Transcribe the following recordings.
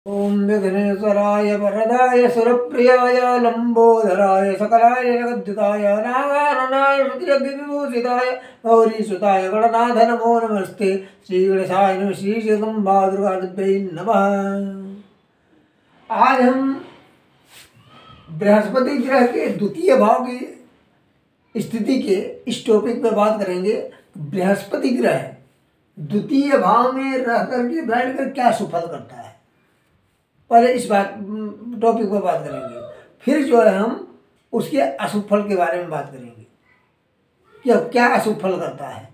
ओम विघ्नेश्वराय वरदाय सुरप्रियाय लंबोदराय सकलाय जगद्दिताय नागाननाय श्रुतिविभूषिताय गौरीसुताय गणनाथ नमो नमस्ते। श्री गणेशाय नमः। श्री जगदम्बा दुर्गादेव्यै नमः। आज हम बृहस्पति ग्रह के द्वितीय भाव की स्थिति के इस टॉपिक पर बात करेंगे। बृहस्पति ग्रह द्वितीय भाव में रह करके बैठ कर क्या सुफल करता है, पहले इस बात टॉपिक पर बात करेंगे। फिर जो है हम उसके अशुभ फल के बारे में बात करेंगे कि अब क्या अशुभ फल करता है।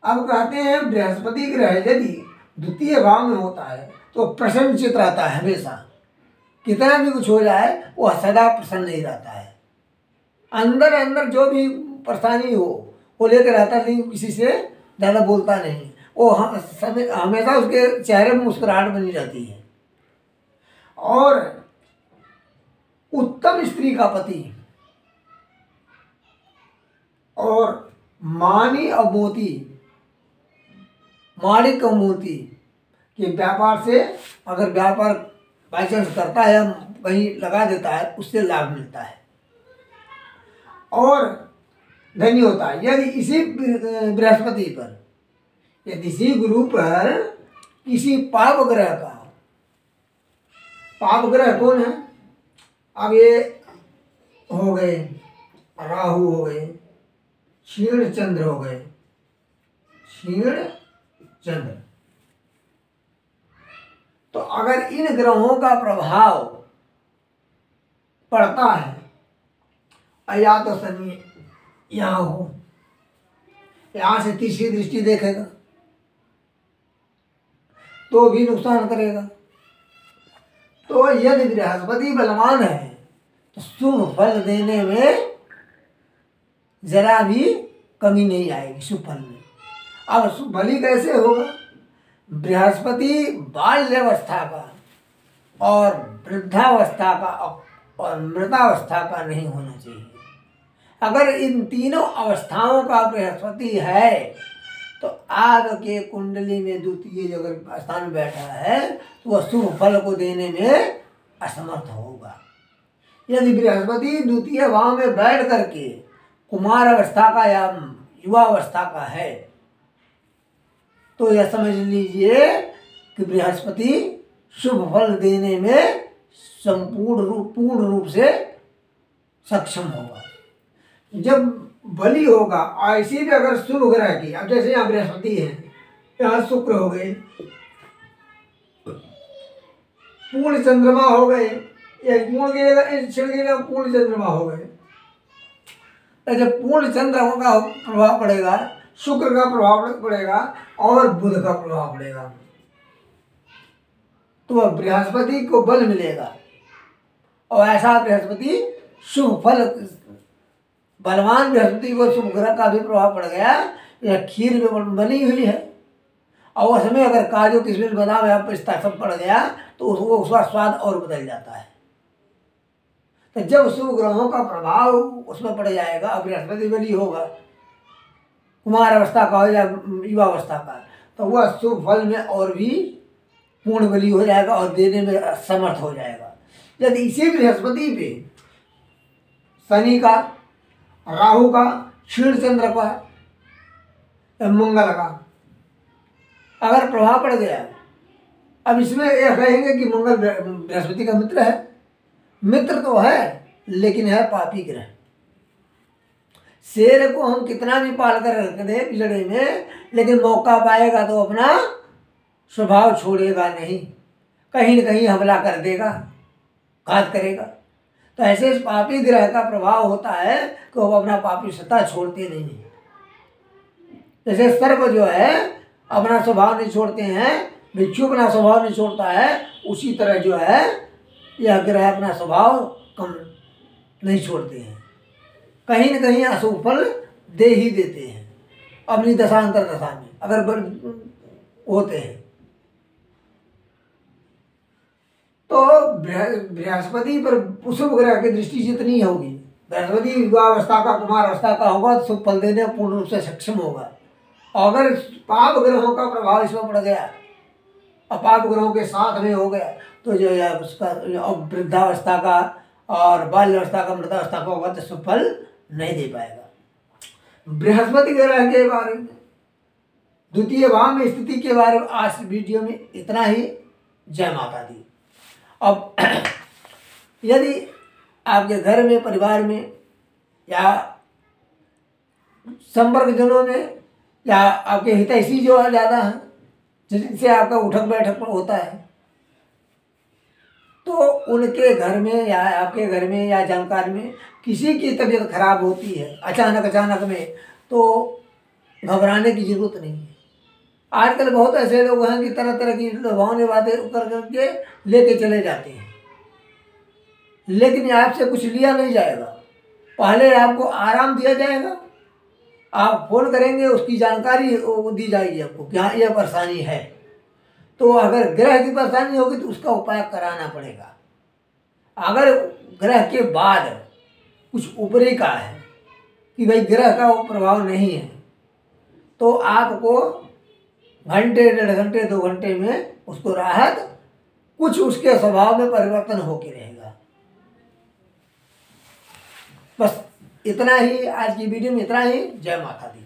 अब कहते हैं बृहस्पति ग्रह यदि द्वितीय भाव में होता है तो प्रसन्नचित रहता है हमेशा। कितना भी कुछ हो जाए वह सदा प्रसन्न ही रहता है। अंदर अंदर जो भी परेशानी हो वो लेकर रहता नहीं, किसी से ज़्यादा बोलता नहीं। वो हमेशा उसके चेहरे में मुस्कुराहट बनी रहती है। और उत्तम स्त्री का पति और मानी और मोती, माणिक और मोती के व्यापार से, अगर व्यापार बाई चांस करता है, कहीं लगा देता है, उससे लाभ मिलता है और धनी होता है। यदि इसी बृहस्पति पर, यदि इसी गुरु पर किसी पाप ग्रह का, पाप ग्रह कौन है? अब ये हो गए राहु, हो गए क्षीण चंद्र, हो गए क्षीण चंद्र। तो अगर इन ग्रहों का प्रभाव पड़ता है, या तो शनि यहाँ हो, यहाँ से तीसरी दृष्टि देखेगा तो भी नुकसान करेगा। तो यदि बृहस्पति बलवान है तो शुभ फल देने में जरा भी कमी नहीं आएगी शुभ फल में। अब शुभ फल ही कैसे होगा? बृहस्पति बाल्यावस्था का और वृद्धावस्था का और मृतावस्था का नहीं होना चाहिए। अगर इन तीनों अवस्थाओं का बृहस्पति है तो आपके कुंडली में द्वितीय अगर स्थान में बैठा है तो वह शुभ फल को देने में असमर्थ होगा। यदि बृहस्पति द्वितीय भाव में बैठ करके कुमार अवस्था का या युवा अवस्था का है तो यह समझ लीजिए कि बृहस्पति शुभ फल देने में पूर्ण रूप से सक्षम होगा। जब बलि होगा, ऐसी भी अगर शुभ ग्रह की, अब जैसे यहाँ बृहस्पति है, यहाँ शुक्र हो गए, पूर्ण चंद्रमा हो गए, पूर्ण चंद्रमा हो गए। जब पूर्ण चंद्रमा का प्रभाव पड़ेगा, शुक्र का प्रभाव पड़ेगा और बुध का प्रभाव पड़ेगा तो वह बृहस्पति को बल मिलेगा। और ऐसा बृहस्पति शुभ फल, बलवान बृहस्पति को शुभ ग्रह का भी प्रभाव पड़ गया, यह खीर में बनी हुई है और उसमें अगर काजू किशमिश बादाम या पिस्ता सब पड़ गया तो उसका स्वाद और बदल जाता है। तो जब शुभ ग्रहों का प्रभाव उसमें पड़ जाएगा, बृहस्पति बली होगा, कुमार अवस्था का हो या युवा अवस्था का, तो वह शुभ फल में और भी पूर्ण बली हो जाएगा और देने में समर्थ हो जाएगा। यदि इसी बृहस्पति पे शनि का, राहु का, क्षीण चंद्र का, मंगल का अगर प्रभाव पड़ गया, अब इसमें यह कहेंगे कि मंगल बृहस्पति का मित्र है। मित्र तो है लेकिन है पापी ग्रह। शेर को हम कितना भी पाल कर रख दें पिंजड़े में, लेकिन मौका पाएगा तो अपना स्वभाव छोड़ेगा नहीं, कहीं न कहीं हमला कर देगा, घात करेगा। तो ऐसे इस पापी ग्रह का प्रभाव होता है कि वो अपना पापी सत्ता छोड़ते नहीं। जैसे सर्प जो है अपना स्वभाव नहीं छोड़ते हैं, भिक्षु अपना स्वभाव नहीं छोड़ता है, उसी तरह जो है यह ग्रह अपना स्वभाव कम नहीं छोड़ते हैं, कहीं न कहीं अशुभ फल दे ही देते हैं अपनी दशांतर दशा में अगर होते हैं। तो बृहस्पति पर शुभ ग्रह की दृष्टि जितनी होगी, बृहस्पति युवावस्था का, कुमार अवस्था का होगा तो शुभ फल देने पूर्ण रूप से सक्षम होगा। और अगर पाप ग्रहों का प्रभाव इसमें पड़ गया अपाप ग्रहों के साथ में हो गया तो जो है उसका अब वृद्धावस्था का और बाल्यावस्था का मृतावस्था का वध सुफल नहीं दे पाएगा। बृहस्पति ग्रह के बारे में, द्वितीय भाव में स्थिति के बारे में आज वीडियो में इतना ही। जय माता दी। अब यदि आपके घर में, परिवार में या संपर्क जनों में या आपके हितैषी जो है ज़्यादा हैं जिनसे आपका उठक बैठक होता है, तो उनके घर में या आपके घर में या जानकार में किसी की तबीयत खराब होती है अचानक में, तो घबराने की जरूरत नहीं है। आजकल बहुत ऐसे लोग हैं कि तरह तरह की लुभावनी बातें कर करके लेके चले जाते हैं, लेकिन आपसे कुछ लिया नहीं जाएगा। पहले आपको आराम दिया जाएगा, आप फोन करेंगे, उसकी जानकारी दी जाएगी आपको कि हाँ यह परेशानी है। तो अगर ग्रह की परेशानी होगी तो उसका उपाय कराना पड़ेगा। अगर ग्रह के बाद कुछ ऊपरी का है कि भाई ग्रह का वो प्रभाव नहीं है, तो आपको घंटे, 1.5 घंटे, 2 घंटे में उसको राहत, कुछ उसके स्वभाव में परिवर्तन होके रहेगा। बस इतना ही, आज की वीडियो में इतना ही। जय माता दी।